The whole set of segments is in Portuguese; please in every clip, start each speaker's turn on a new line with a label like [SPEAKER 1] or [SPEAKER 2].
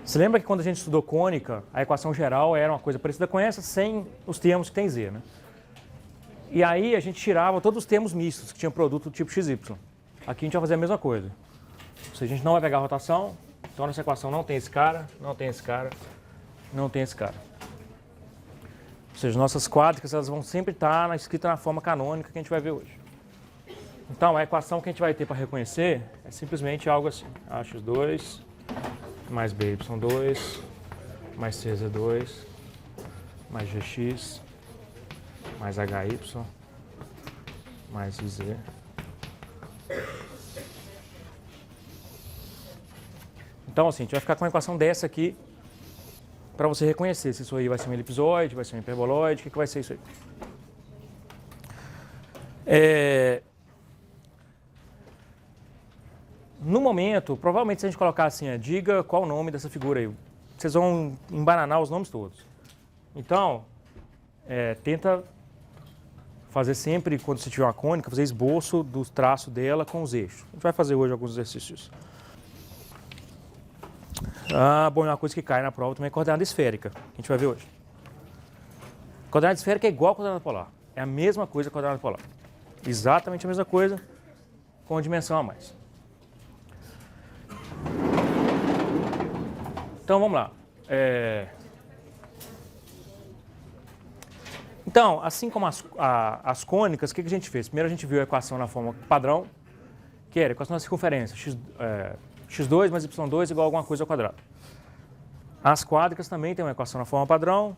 [SPEAKER 1] Você lembra que quando a gente estudou cônica, a equação geral era uma coisa parecida com essa, sem os termos que tem z, né? E aí a gente tirava todos os termos mistos que tinham produto do tipo xy. Aqui a gente vai fazer a mesma coisa. Ou seja, a gente não vai pegar a rotação, então nessa equação não tem esse cara, não tem esse cara, não tem esse cara. Ou seja, nossas quádricas elas vão sempre estar escritas na forma canônica que a gente vai ver hoje. Então a equação que a gente vai ter para reconhecer é simplesmente algo assim. Ax2 mais by2 mais cz2 mais gx mais hy mais iz. Então assim, a gente vai ficar com uma equação dessa aqui para você reconhecer se isso aí vai ser um elipsoide, vai ser um hiperboloide, o que vai ser isso aí. No momento, provavelmente se a gente colocar assim, diga qual o nome dessa figura aí, vocês vão embananar os nomes todos. Então, tenta fazer sempre, quando você tiver uma cônica, fazer esboço do traço dela com os eixos. A gente vai fazer hoje alguns exercícios. Bom, uma coisa que cai na prova também é coordenada esférica, que a gente vai ver hoje. Coordenada esférica é igual a coordenada polar. É a mesma coisa que a coordenada polar. Exatamente a mesma coisa, com uma dimensão a mais. Então, vamos lá. Então, assim como as cônicas, o que a gente fez? Primeiro a gente viu a equação na forma padrão, que era a equação da circunferência, x2 mais y2 igual a alguma coisa ao quadrado. As quádricas também têm uma equação na forma padrão.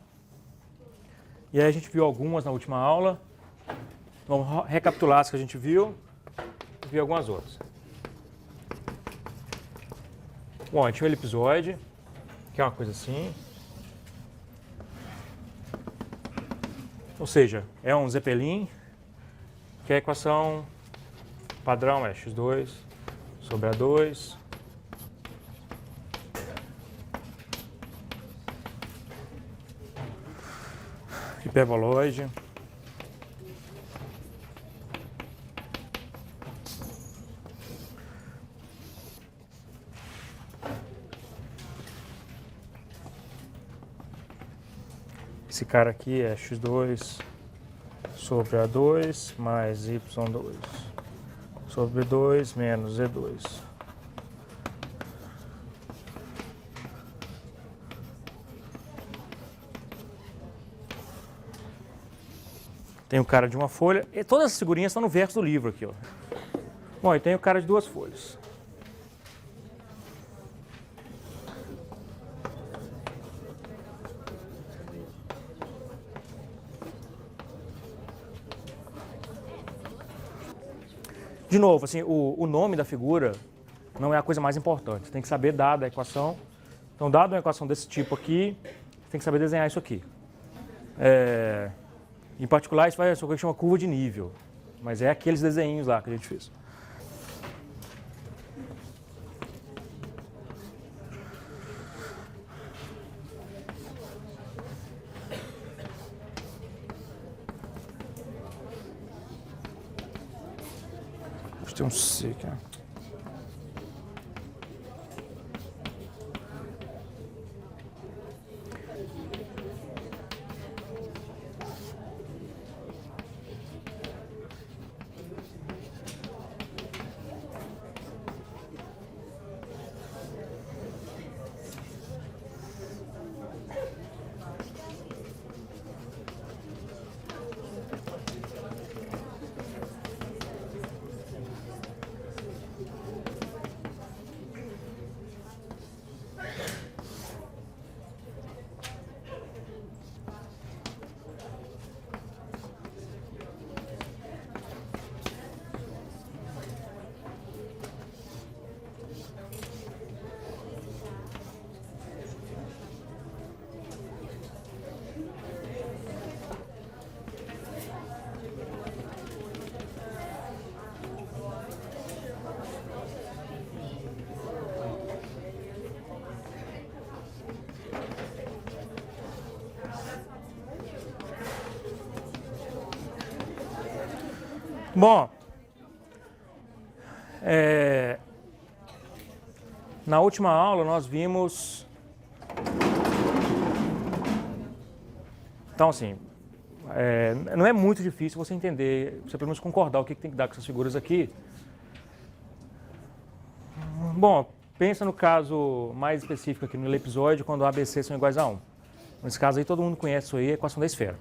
[SPEAKER 1] E aí a gente viu algumas na última aula. Vamos recapitular as que a gente viu e ver algumas outras. Bom, a gente tinha um elipsoide, que é uma coisa assim. Ou seja, é um zeppelin, que a equação padrão é x2 sobre a2 hiperboloide esse cara aqui é x2 sobre a2 mais y2 sobre b2 menos e2. Tem o cara de uma folha. E todas as figurinhas estão no verso do livro aqui, ó. Bom, e tem o cara de duas folhas. De novo, assim, o nome da figura não é a coisa mais importante. Você tem que saber dada a equação. Então, dada uma equação desse tipo aqui, você tem que saber desenhar isso aqui. Em particular, isso vai ser o que chama curva de nível. Mas é aqueles desenhinhos lá que a gente fez. Tem um C aqui, ó. Bom, na última aula nós vimos Então, assim, não é muito difícil você entender, você pelo menos concordar o que tem que dar com essas figuras aqui. Bom, pensa no caso mais específico aqui no elipsoide, quando A, B, C são iguais a 1. Nesse caso aí, todo mundo conhece isso aí, a equação da esfera.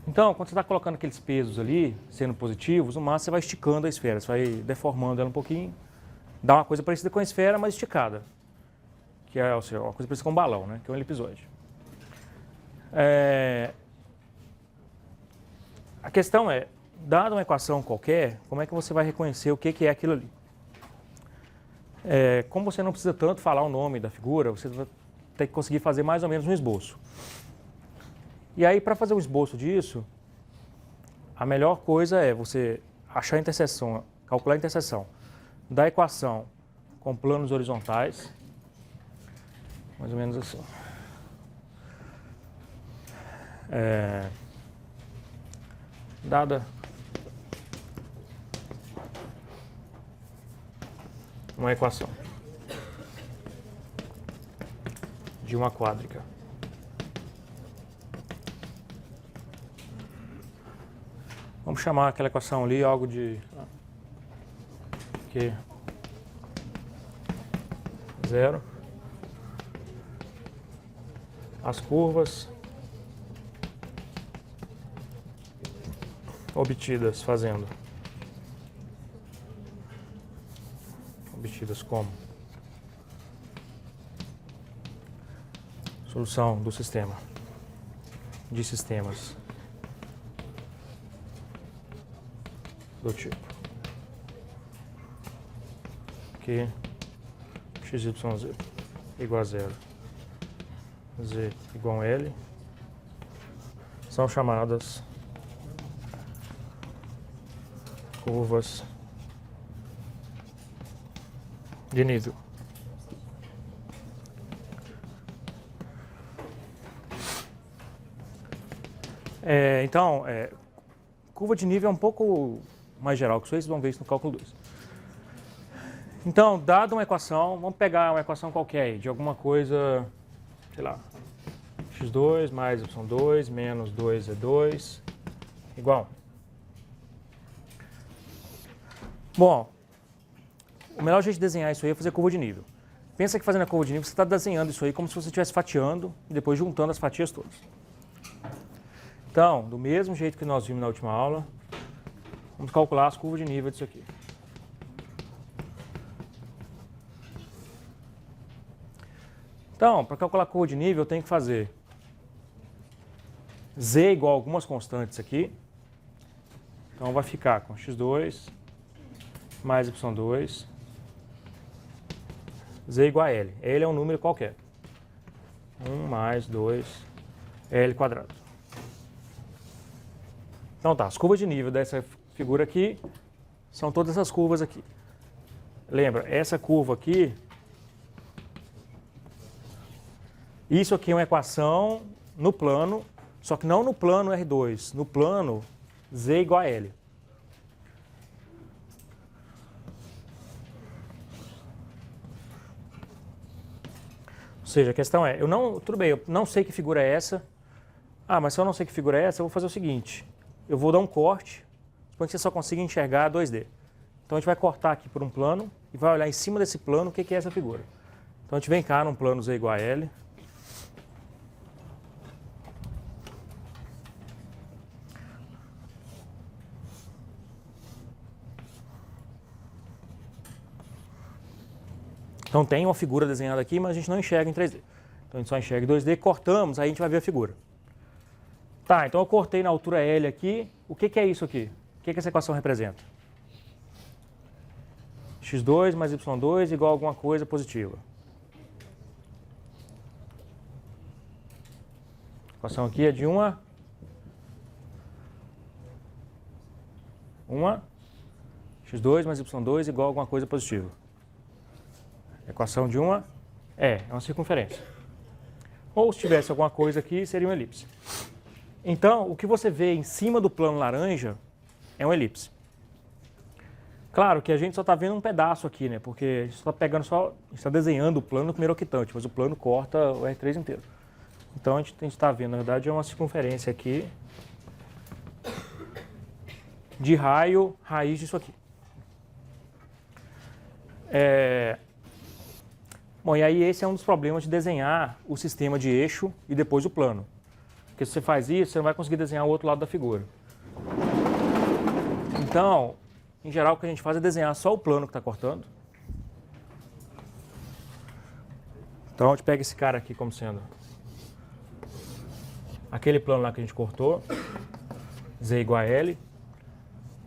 [SPEAKER 1] Então, quando você está colocando aqueles pesos ali, sendo positivos, no máximo você vai esticando a esfera, você vai deformando ela um pouquinho, dá uma coisa parecida com a esfera, mas esticada, que é, ou seja, uma coisa parecida com um balão, né, que é um elipsoide. A questão é, dada uma equação qualquer, como é que você vai reconhecer o que é aquilo ali? Como você não precisa tanto falar o nome da figura, você vai ter que conseguir fazer mais ou menos um esboço. E aí, para fazer o esboço disso, a melhor coisa é você achar a interseção, calcular a interseção da equação com planos horizontais, mais ou menos assim. Dada uma equação de uma quádrica vamos chamar aquela equação ali algo de Q 0. As curvas obtidas como solução do sistema, de sistemas do tipo que x, y, z igual a 0, z igual a L, são chamadas curvas de nível. Então, curva de nível é um pouco mais geral que isso, vocês vão ver isso no cálculo 2. Então, dada uma equação, vamos pegar uma equação qualquer aí, de alguma coisa, sei lá, x2 mais y2 menos 2z2 igual a 1. Bom, o melhor jeito de desenhar isso aí é fazer curva de nível. Pensa que fazendo a curva de nível, você está desenhando isso aí como se você estivesse fatiando e depois juntando as fatias todas. Então, do mesmo jeito que nós vimos na última aula, vamos calcular as curvas de nível disso aqui. Então, para calcular a curva de nível, eu tenho que fazer z igual a algumas constantes aqui. Então, vai ficar com x2 mais y2, z igual a L. L é um número qualquer. 1 mais 2, L quadrado. Então tá, as curvas de nível dessa figura aqui são todas essas curvas aqui. Lembra, essa curva aqui, isso aqui é uma equação no plano, só que não no plano R2, no plano z igual a L. Ou seja, a questão é, tudo bem, eu não sei que figura é essa. Mas se eu não sei que figura é essa, eu vou fazer o seguinte. Eu vou dar um corte, suponho que você só consiga enxergar 2D. Então a gente vai cortar aqui por um plano e vai olhar em cima desse plano o que é essa figura. Então a gente vem cá num plano z igual a L. Então tem uma figura desenhada aqui, mas a gente não enxerga em 3D. Então a gente só enxerga em 2D, cortamos, aí a gente vai ver a figura. Tá, então eu cortei na altura L aqui. O que é isso aqui? O que essa equação representa? x2 mais y2 igual a alguma coisa positiva. A equação aqui é de uma x2 mais y2 igual a alguma coisa positiva. Equação de uma circunferência. Ou se tivesse alguma coisa aqui, seria uma elipse. Então, o que você vê em cima do plano laranja é uma elipse. Claro que a gente só está vendo um pedaço aqui, né? Porque a gente está desenhando o plano no primeiro octante, mas o plano corta o R3 inteiro. Então a gente está vendo, na verdade, é uma circunferência aqui de raio raiz disso aqui. Bom, e aí esse é um dos problemas de desenhar o sistema de eixo e depois o plano. Porque se você faz isso, você não vai conseguir desenhar o outro lado da figura. Então, em geral, o que a gente faz é desenhar só o plano que está cortando. Então, a gente pega esse cara aqui como sendo aquele plano lá que a gente cortou, Z igual a L.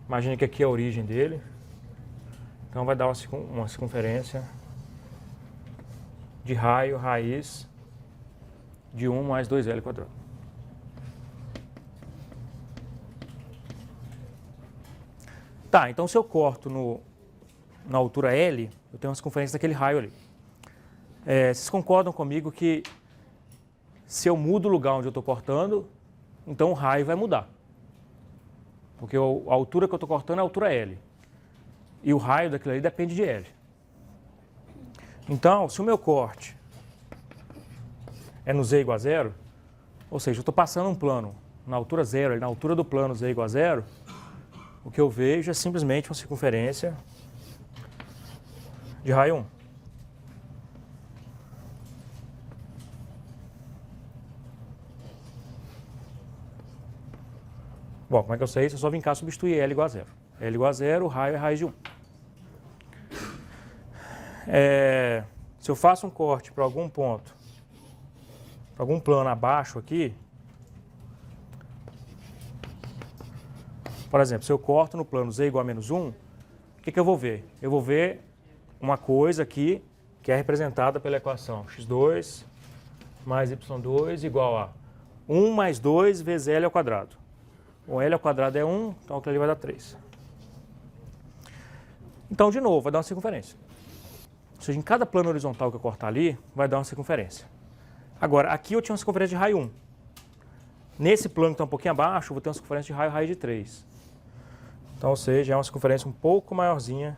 [SPEAKER 1] Imagina que aqui é a origem dele. Então, vai dar uma circunferência de raio raiz de 1 mais 2L quadrado. Tá, então se eu corto na altura L, eu tenho uma circunferência daquele raio ali. Vocês concordam comigo que se eu mudo o lugar onde eu estou cortando, então o raio vai mudar. Porque a altura que eu estou cortando é a altura L. E o raio daquilo ali depende de L. Então, se o meu corte é no Z igual a 0, ou seja, eu estou passando um plano na altura 0, na altura do plano Z igual a 0, o que eu vejo é simplesmente uma circunferência de raio 1. Bom, como é que eu sei isso? Eu só vim cá substituir L igual a 0. L igual a 0, o raio é raiz de 1. Se eu faço um corte para algum ponto, para algum plano abaixo aqui, por exemplo, se eu corto no plano Z igual a menos 1, o que eu vou ver? Eu vou ver uma coisa aqui que é representada pela equação x2 mais y2 igual a 1 mais 2 vezes L ao quadrado. O L ao quadrado é 1, então aquilo ali vai dar 3. Então, de novo, vai dar uma circunferência. Ou seja, em cada plano horizontal que eu cortar ali, vai dar uma circunferência. Agora, aqui eu tinha uma circunferência de raio 1. Nesse plano que está um pouquinho abaixo, eu vou ter uma circunferência de raio raiz de 3. Então, ou seja, é uma circunferência um pouco maiorzinha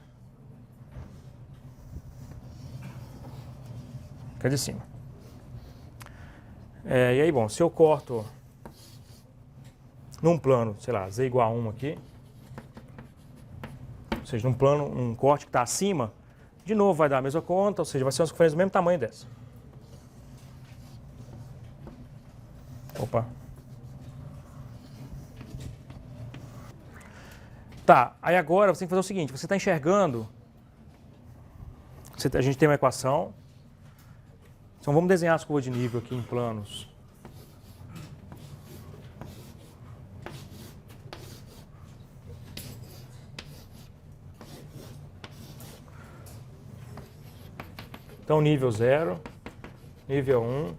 [SPEAKER 1] que a de cima. E aí, bom, se eu corto num plano, sei lá, Z igual a 1 aqui, ou seja, num plano, um corte que está acima, de novo vai dar a mesma conta, ou seja, vai ser uma circunferência do mesmo tamanho dessa. Opa. Tá, aí agora você tem que fazer o seguinte, você está enxergando, a gente tem uma equação, então vamos desenhar as curvas de nível aqui em planos. Então, nível 0, nível 1,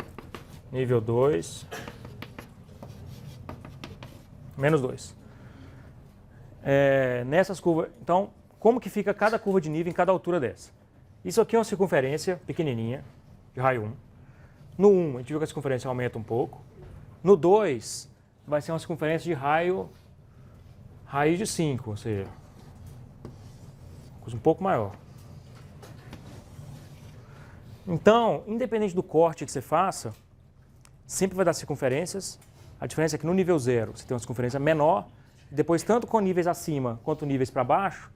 [SPEAKER 1] nível 2, menos 2. Nessas curvas, então, como que fica cada curva de nível em cada altura dessa? Isso aqui é uma circunferência pequenininha, de raio 1. No 1, a gente viu que a circunferência aumenta um pouco. No 2, vai ser uma circunferência de raio raiz de 5, ou seja, coisa um pouco maior. Então, independente do corte que você faça, sempre vai dar circunferências. A diferença é que no nível 0 você tem uma circunferência menor, e depois, tanto com níveis acima quanto níveis para baixo,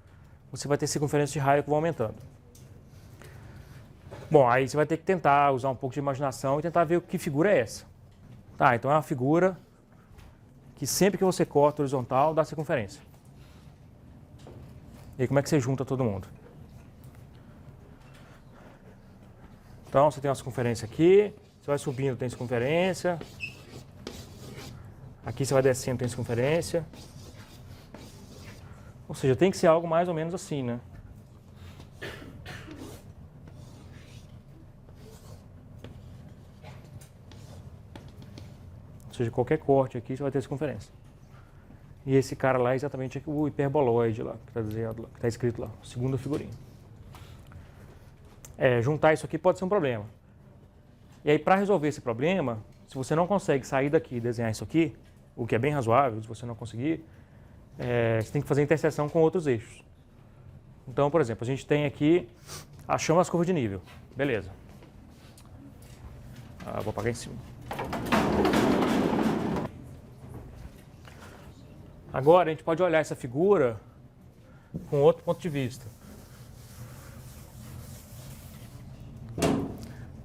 [SPEAKER 1] você vai ter circunferências de raio que vão aumentando. Bom, aí você vai ter que tentar usar um pouco de imaginação e tentar ver que figura é essa. Tá, então é uma figura que sempre que você corta horizontal, dá circunferência. E aí como é que você junta todo mundo? Então, você tem uma circunferência aqui, você vai subindo, tem circunferência. Aqui você vai descendo, tem circunferência. Ou seja, tem que ser algo mais ou menos assim, né? Ou seja, qualquer corte aqui, você vai ter circunferência. E esse cara lá é exatamente o hiperboloide lá, que está desenhado lá, que está escrito lá, segunda figurinha. Juntar isso aqui pode ser um problema. E aí, para resolver esse problema, se você não consegue sair daqui e desenhar isso aqui, o que é bem razoável, se você não conseguir, você tem que fazer interseção com outros eixos. Então, por exemplo, a gente tem aqui, achamos as curvas de nível. Beleza. Vou apagar em cima. Agora a gente pode olhar essa figura com outro ponto de vista.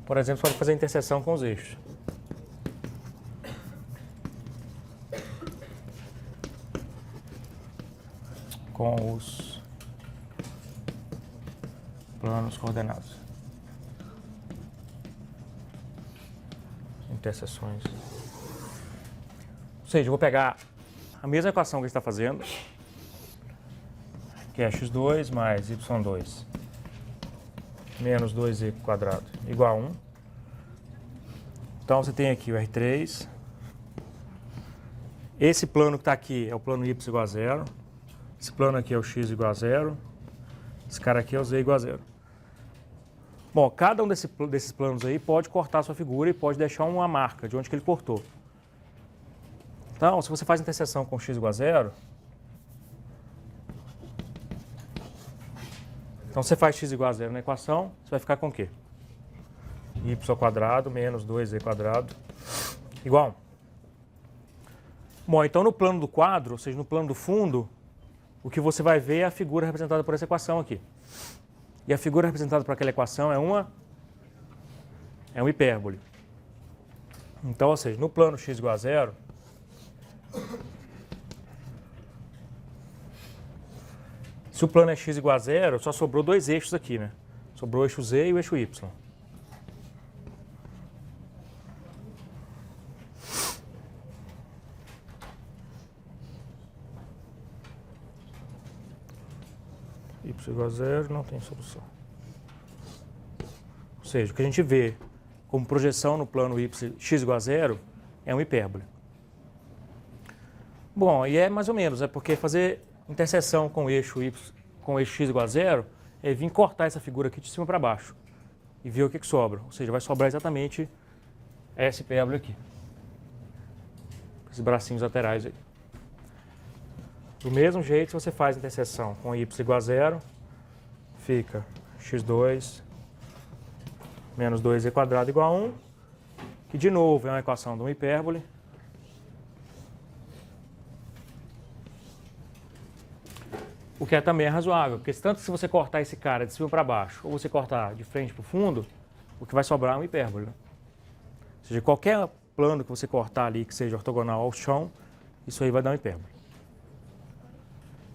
[SPEAKER 1] Por exemplo, você pode fazer a interseção com os eixos. Com os planos coordenados. Interseções. Ou seja, eu vou pegar a mesma equação que a gente está fazendo, que é x2 mais y2 menos 2y quadrado igual a 1. Então você tem aqui o R3. Esse plano que está aqui é o plano y igual a 0. Esse plano aqui é o x igual a 0. Esse cara aqui é o z igual a 0. Bom, cada um desses planos aí pode cortar a sua figura e pode deixar uma marca de onde que ele cortou. Então, se você faz interseção com x igual a 0, então você faz x igual a 0 na equação, você vai ficar com o quê? Y quadrado menos 2z quadrado igual a 1. Bom, então no plano do quadro, ou seja, no plano do fundo, o que você vai ver é a figura representada por essa equação aqui. E a figura representada por aquela equação é uma hipérbole. Então, ou seja, no plano x igual a 0, se o plano é x igual a 0, só sobrou dois eixos aqui, né? Sobrou o eixo z e o eixo y. Y igual a 0 não tem solução. Ou seja, o que a gente vê como projeção no plano x igual a 0 é uma hipérbole. Bom, e é mais ou menos, porque fazer interseção com o eixo x igual a 0 é vir cortar essa figura aqui de cima para baixo e ver o que sobra. Ou seja, vai sobrar exatamente essa hipérbole aqui. Esses bracinhos laterais aí. Do mesmo jeito, se você faz interseção com y igual a 0, fica x2 menos 2z quadrado igual a 1, que de novo é uma equação de uma hipérbole. O que também é razoável, porque tanto se você cortar esse cara de cima para baixo ou você cortar de frente para o fundo, o que vai sobrar é uma hipérbole. Né? Ou seja, qualquer plano que você cortar ali que seja ortogonal ao chão, isso aí vai dar uma hipérbole.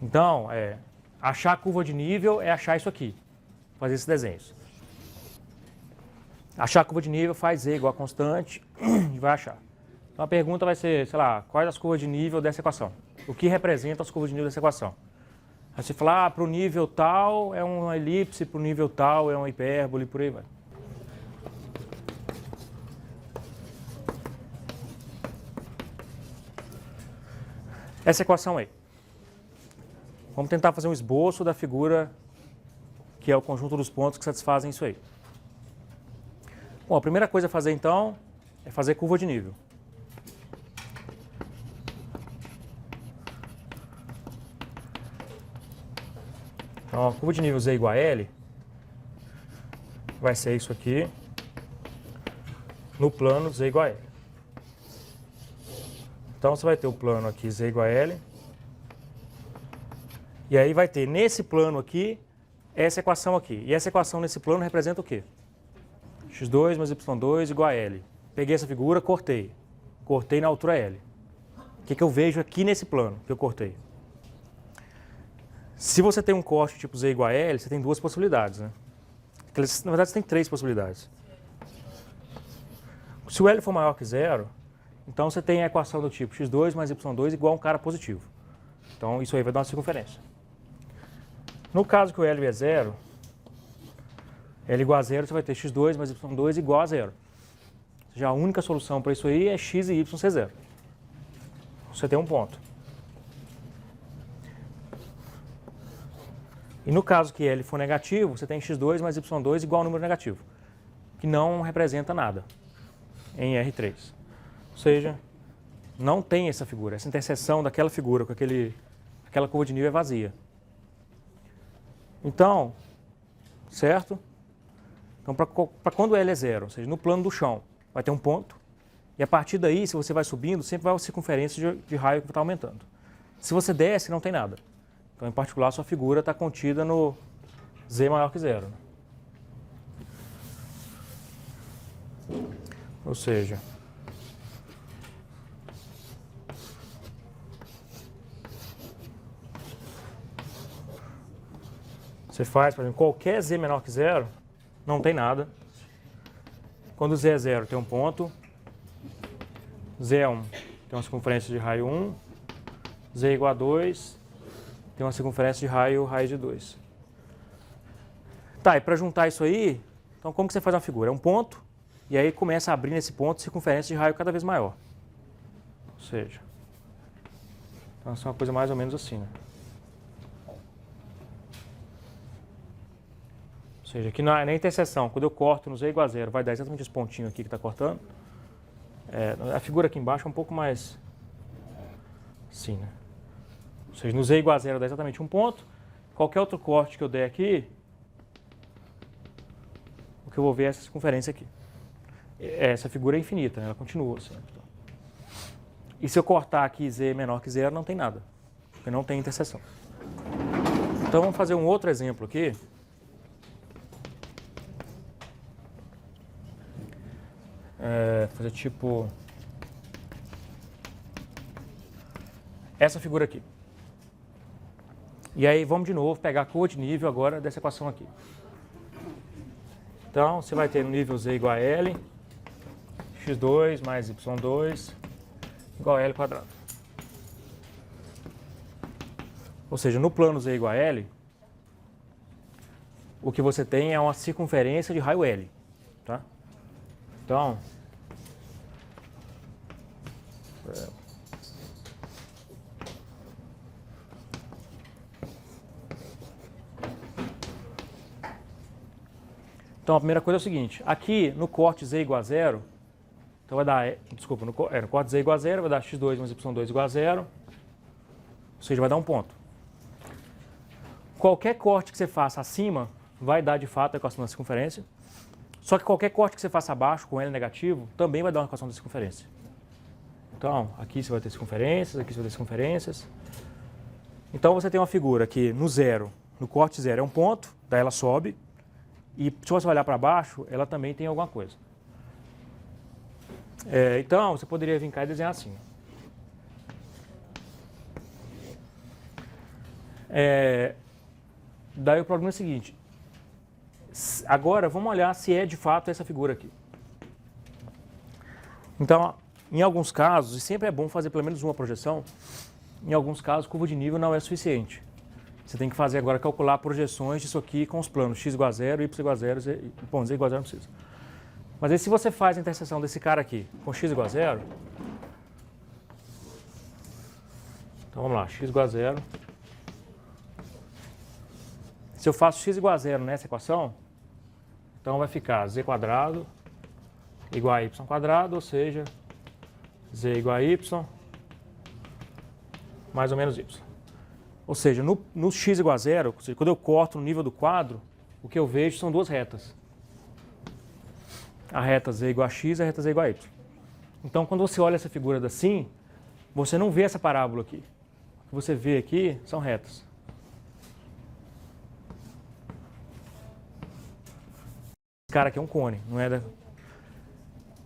[SPEAKER 1] Então, achar a curva de nível é achar isso aqui, fazer esses desenhos. Achar a curva de nível faz z igual a constante e vai achar. Então a pergunta vai ser, sei lá, quais as curvas de nível dessa equação? O que representa as curvas de nível dessa equação? Aí você fala, para o nível tal é uma elipse, para o nível tal é uma hipérbole, por aí vai. Essa equação aí. Vamos tentar fazer um esboço da figura que é o conjunto dos pontos que satisfazem isso aí. Bom, a primeira coisa a fazer então é fazer curva de nível. Então, a curva de nível z igual a L vai ser isso aqui no plano z igual a L. Então, você vai ter o plano aqui z igual a L. E aí vai ter nesse plano aqui, essa equação aqui. E essa equação nesse plano representa o quê? x2 mais y2 igual a L. Peguei essa figura, cortei. Cortei na altura L. O que eu vejo aqui nesse plano que eu cortei? Se você tem um corte tipo z igual a L, você tem duas possibilidades. Né? Na verdade, você tem três possibilidades. Se o L for maior que 0, então você tem a equação do tipo x2 mais y2 igual a um cara positivo. Então, isso aí vai dar uma circunferência. No caso que o L é 0, L igual a 0, você vai ter x2 mais y2 igual a 0. Já a única solução para isso aí é x e y ser 0. Você tem um ponto. E no caso que L for negativo, você tem x2 mais y2 igual a um número negativo, que não representa nada em R3. Ou seja, não tem essa figura, essa interseção daquela figura com aquela curva de nível é vazia. Então, certo? Então, para quando L é 0, ou seja, no plano do chão, vai ter um ponto. E a partir daí, se você vai subindo, sempre vai uma circunferência de raio que está aumentando. Se você desce, não tem nada. Então, em particular, sua figura está contida no z maior que zero. Ou seja, você faz, por exemplo, qualquer z menor que zero, não tem nada. Quando z é zero, tem um ponto. Z é 1, tem uma circunferência de raio 1. Z é igual a 2, tem uma circunferência de raio raiz de 2. Tá, e para juntar isso aí, então como que você faz uma figura? É um ponto, e aí começa a abrir nesse ponto circunferência de raio cada vez maior. Ou seja, então isso é uma coisa mais ou menos assim, né? Ou seja, aqui na interseção, quando eu corto no z igual a zero, vai dar exatamente esse pontinho aqui que está cortando. A figura aqui embaixo é um pouco mais assim, né? Ou seja, no z igual a zero dá exatamente um ponto. Qualquer outro corte que eu der aqui, o que eu vou ver é essa circunferência aqui. Essa figura é infinita, né? Ela continua assim. E se eu cortar aqui z menor que zero, não tem nada, porque não tem interseção. Então vamos fazer um outro exemplo aqui. Fazer tipo essa figura aqui. E aí vamos de novo pegar a cor de nível agora dessa equação aqui. Então você vai ter no nível z igual a L, x2 mais y2 igual a L quadrado. Ou seja, no plano z igual a L, o que você tem é uma circunferência de raio L. Tá? Então, a primeira coisa é o seguinte, aqui no corte z igual a zero, então vai dar, desculpa, no corte z igual a zero, vai dar x2 mais y2 igual a zero, ou seja, vai dar um ponto. Qualquer corte que você faça acima vai dar de fato a equação da circunferência, só que qualquer corte que você faça abaixo com L negativo também vai dar uma equação da circunferência. Então, aqui você vai ter circunferências, aqui você vai ter circunferências. Então você tem uma figura que no zero, no corte zero é um ponto, daí ela sobe, e se você olhar para baixo, ela também tem alguma coisa. Então, você poderia vir cá e desenhar assim. Daí o problema é o seguinte. Agora, vamos olhar se é de fato essa figura aqui. Então, em alguns casos, e sempre é bom fazer pelo menos uma projeção, em alguns casos, curva de nível não é suficiente. Você tem que fazer agora, calcular projeções disso aqui com os planos x igual a 0, y igual a 0, z igual a 0 não precisa. Mas aí se você faz a interseção desse cara aqui com x igual a 0, então vamos lá, x igual a 0. Se eu faço x igual a 0 nessa equação, então vai ficar z quadrado igual a y quadrado, ou seja, z igual a y mais ou menos y. Ou seja, no x igual a 0, ou seja, quando eu corto no nível do quadro, o que eu vejo são duas retas. A reta z igual a x e a reta z igual a y. Então, quando você olha essa figura assim, você não vê essa parábola aqui. O que você vê aqui são retas. Esse cara aqui é um cone, não é da...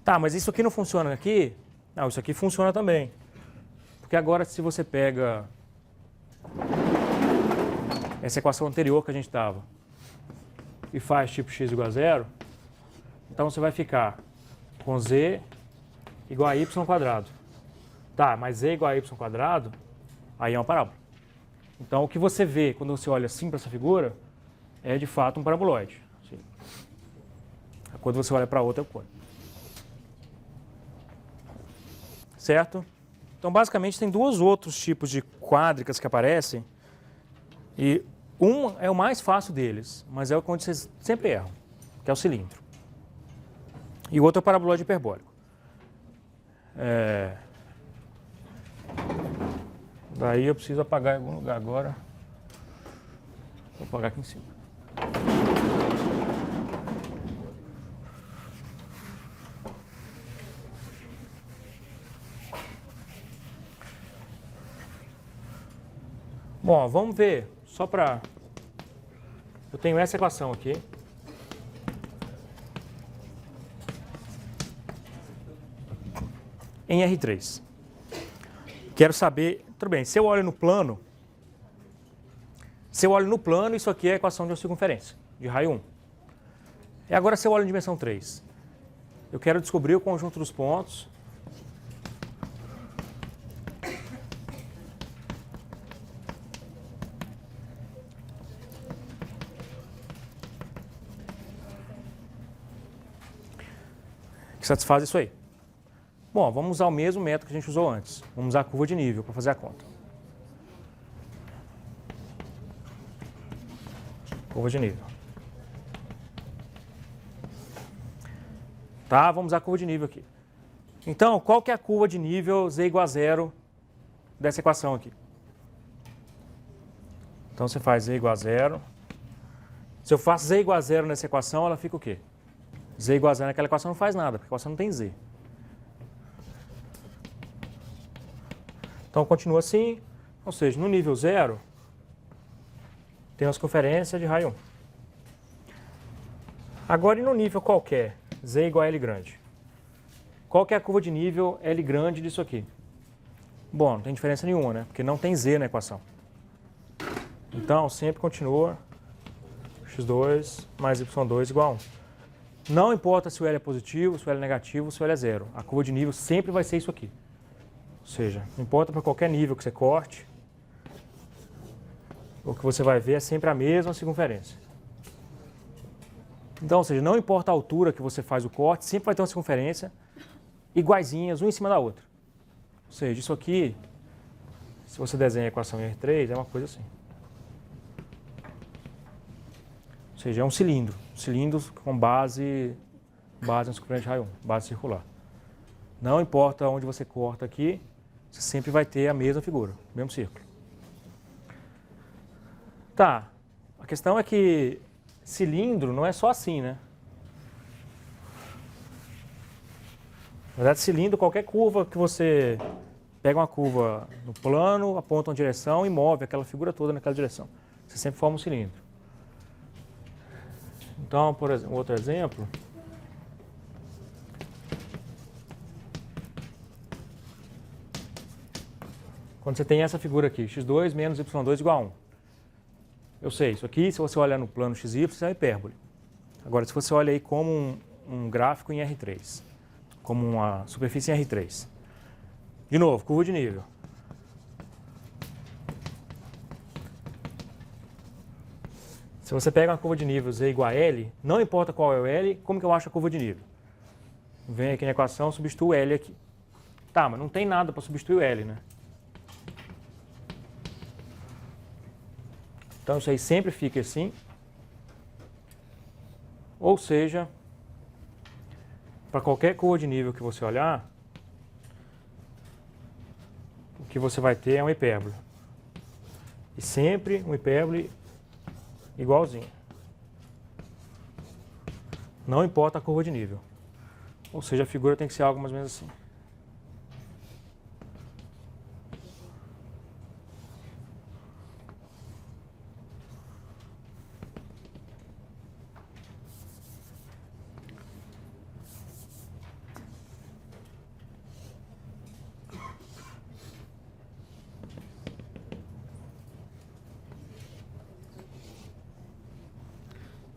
[SPEAKER 1] Tá, mas isso aqui não funciona aqui? Não, isso aqui funciona também. Porque agora, se você pega essa equação anterior que a gente estava e faz tipo x igual a 0, então você vai ficar com z igual a y quadrado. Tá, mas z igual a y quadrado, aí é uma parábola. Então o que você vê quando você olha assim para essa figura é de fato um paraboloide. Quando você olha para outra é o cone. Certo? Então basicamente tem dois outros tipos de quádricas que aparecem. E um é o mais fácil deles, mas é o onde vocês sempre erram, que é o cilindro. E o outro é o paraboloide hiperbólico. Daí eu preciso apagar em algum lugar agora. Vou apagar aqui em cima. Bom, vamos ver, só para... Eu tenho essa equação aqui. Em R3. Quero saber... Tudo bem, se eu olho no plano... isso aqui é a equação de uma circunferência, de raio 1. E agora, se eu olho em dimensão 3, eu quero descobrir o conjunto dos pontos. Que satisfaz isso aí. Bom, vamos usar o mesmo método que a gente usou antes. Vamos usar a curva de nível para fazer a conta. Curva de nível. Tá, vamos usar a curva de nível aqui. Então, qual que é a curva de nível z igual a 0 dessa equação aqui? Então, você faz z igual a 0. Se eu faço z igual a 0 nessa equação, ela fica o quê? Z igual a 0 naquela equação não faz nada, porque a equação não tem z. Então, continua assim, ou seja, no nível 0, tem uma circunferência de raio 1. Agora, e no nível qualquer, z igual a L grande? Qual que é a curva de nível L grande disso aqui? Bom, não tem diferença nenhuma, né? Porque não tem z na equação. Então, sempre continua x2 mais y2 igual a 1. Não importa se o L é positivo, se o L é negativo, se o L é 0. A curva de nível sempre vai ser isso aqui. Ou seja, não importa para qualquer nível que você corte, o que você vai ver é sempre a mesma circunferência. Então, ou seja, não importa a altura que você faz o corte, sempre vai ter uma circunferência iguaizinhas, uma em cima da outra. Ou seja, isso aqui, se você desenha a equação em R3, é uma coisa assim. Ou seja, é um cilindro com base na circunferência de raio 1, base circular. Não importa onde você corta aqui, você sempre vai ter a mesma figura, o mesmo círculo. Tá, a questão é que cilindro não é só assim, né? Na verdade, cilindro, qualquer curva que você pega uma curva no plano, aponta uma direção e move aquela figura toda naquela direção. Você sempre forma um cilindro. Então, por exemplo, outro exemplo. Quando você tem essa figura aqui, x2 menos y2 igual a 1. Eu sei, isso aqui, se você olhar no plano xy, isso é hipérbole. Agora, se você olha aí como um gráfico em R3, como uma superfície em R3. De novo, curva de nível. Se você pega uma curva de nível z igual a L, não importa qual é o L, como que eu acho a curva de nível? Vem aqui na equação, substituo o L aqui. Tá, mas não tem nada para substituir o L, né? Então isso aí sempre fica assim. Ou seja, para qualquer curva de nível que você olhar, o que você vai ter é um hipérbole. E sempre um hipérbole igualzinho. Não importa a curva de nível. Ou seja, a figura tem que ser algo mais ou menos assim.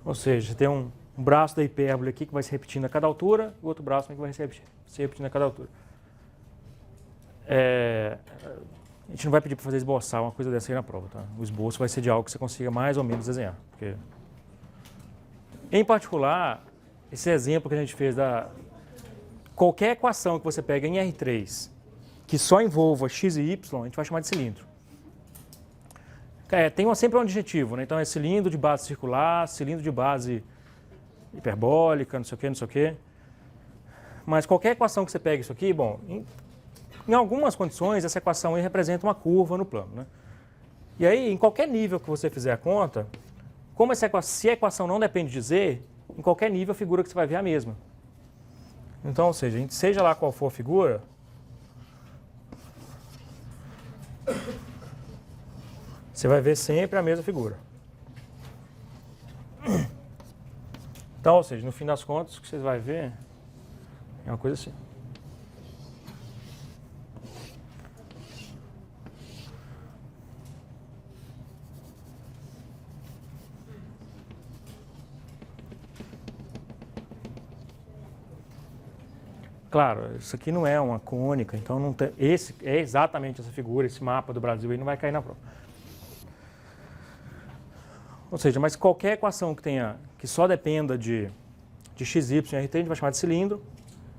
[SPEAKER 1] Ou seja, você tem um braço da hipérbole aqui que vai se repetindo a cada altura, e o outro braço que vai se repetindo a cada altura. A gente não vai pedir para fazer esboçar uma coisa dessa aí na prova, tá? O esboço vai ser de algo que você consiga mais ou menos desenhar. Porque... Em particular, esse exemplo que a gente fez da... Qualquer equação que você pega em R3 que só envolva x e y, a gente vai chamar de cilindro. Tem sempre um adjetivo, né? Então é cilindro de base circular, cilindro de base hiperbólica, não sei o quê. Mas qualquer equação que você pegue isso aqui, bom, em algumas condições essa equação aí representa uma curva no plano, né? E aí, em qualquer nível que você fizer a conta, se a equação não depende de z, em qualquer nível a figura que você vai ver é a mesma. Então, ou seja, seja lá qual for a figura, Você vai ver sempre a mesma figura. Então, ou seja, no fim das contas, o que você vai ver é uma coisa assim. Claro, isso aqui não é uma cônica, então não tem, esse é exatamente essa figura, esse mapa do Brasil aí não vai cair na prova. Ou seja, mas qualquer equação que só dependa de x, y e rt, a gente vai chamar de cilindro,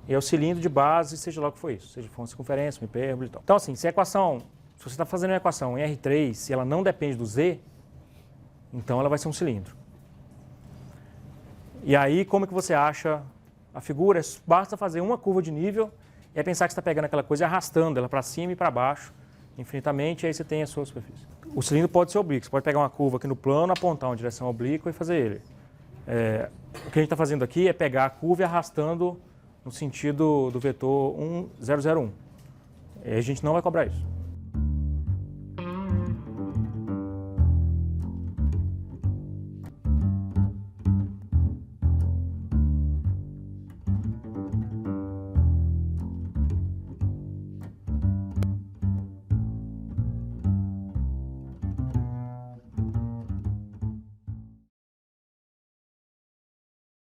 [SPEAKER 1] e é o cilindro de base, seja lá o que for isso, seja for uma circunferência, uma hipérbole e tal. Então assim, se você está fazendo uma equação em R3, se ela não depende do z, então ela vai ser um cilindro. E aí, como é que você acha a figura? Basta fazer uma curva de nível e aí pensar que você está pegando aquela coisa e arrastando ela para cima e para baixo infinitamente, e aí você tem a sua superfície. O cilindro pode ser oblíquo, você pode pegar uma curva aqui no plano, apontar uma direção oblíqua e fazer ele. O que a gente está fazendo aqui é pegar a curva e arrastando no sentido do vetor 1, 0, 0, 1. E a gente não vai cobrar isso.